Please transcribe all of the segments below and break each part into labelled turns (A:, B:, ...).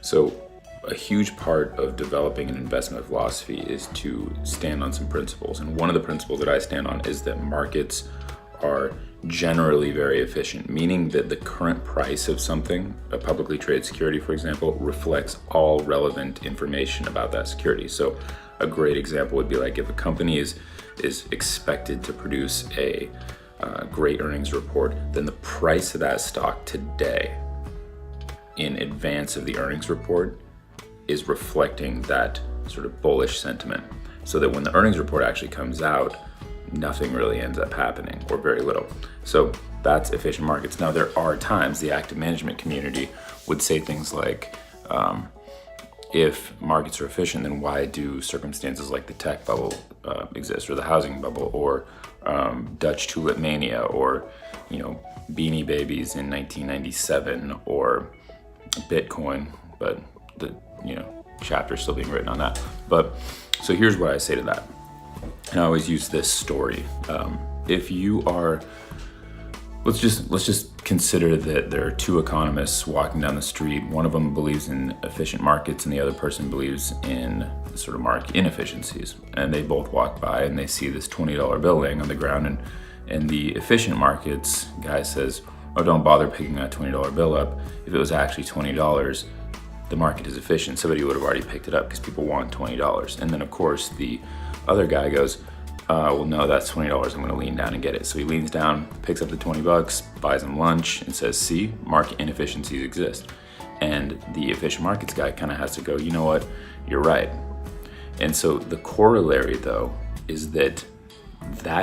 A: So a huge part of developing an investment philosophy is to stand on some principles. And one of the principles that I stand on is that markets are generally very efficient, meaning that the current price of something, a publicly traded security, for example, reflects all relevant information about that security. So a great example would be like if a company is expected to produce a great earnings report, then the price of that stock today in advance of the earnings report is reflecting that sort of bullish sentiment, so that when the earnings report actually comes out, nothing really ends up happening, or very little. So that's efficient markets. Now, there are times the active management community would say things like, if markets are efficient, then why do circumstances like the tech bubble exist, or the housing bubble, or Dutch tulip mania, or Beanie Babies in 1997, or Bitcoin, but the chapter's still being written on that. But so here's what I say to that. And I always use this story. If you are, let's just consider that there are two economists walking down the street. One of them believes in efficient markets, and the other person believes in sort of market inefficiencies. And they both walk by and they see this $20 bill laying on the ground, and the efficient markets guy says, "Oh, don't bother picking that $20 bill up. If it was actually $20, the market is efficient. Somebody would have already picked it up because people want $20. And then of course the other guy goes, well, no, that's $20. I'm gonna lean down and get it. So he leans down, picks up the $20, buys him lunch, and says, see, market inefficiencies exist. And the efficient markets guy kind of has to go, you know what, you're right. And so the corollary though is that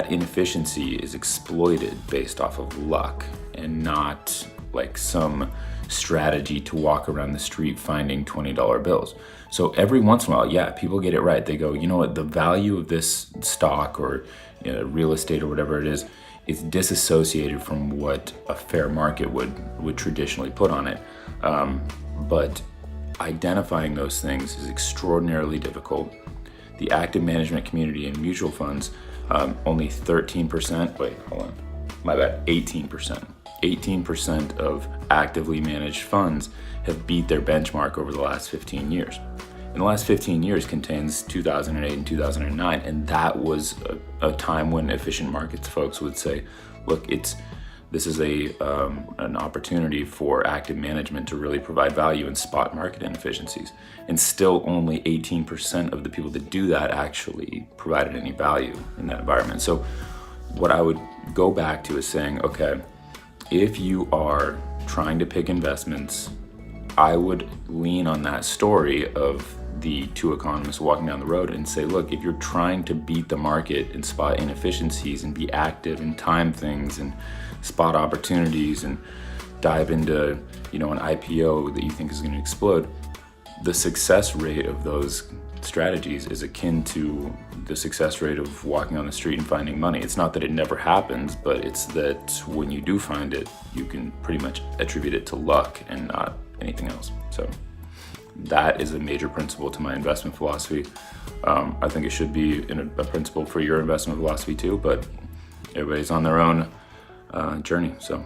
A: inefficiency is exploited based off of luck, and not like some strategy to walk around the street finding $20 bills. So every once in a while, yeah, people get it right. They go, you know what, the value of this stock or real estate or whatever it is disassociated from what a fair market would traditionally put on it. But identifying those things is extraordinarily difficult. The active management community in mutual funds, only 13%, wait, hold on, my bad, 18%. 18% of actively managed funds have beat their benchmark over the last 15 years. And the last 15 years contains 2008 and 2009, and that was a time when efficient markets folks would say, look, this is an opportunity for active management to really provide value and spot market inefficiencies. And still only 18% of the people that do that actually provided any value in that environment. So what I would go back to is saying, okay, if you are trying to pick investments, I would lean on that story of the two economists walking down the road and say, look, if you're trying to beat the market and spot inefficiencies and be active and time things and spot opportunities and dive into, an IPO that you think is going to explode, the success rate of those strategies is akin to the success rate of walking on the street and finding money. It's not that it never happens, but it's that when you do find it, you can pretty much attribute it to luck and not anything else. So that is a major principle to my investment philosophy. I think it should be a principle for your investment philosophy too, but everybody's on their own journey. So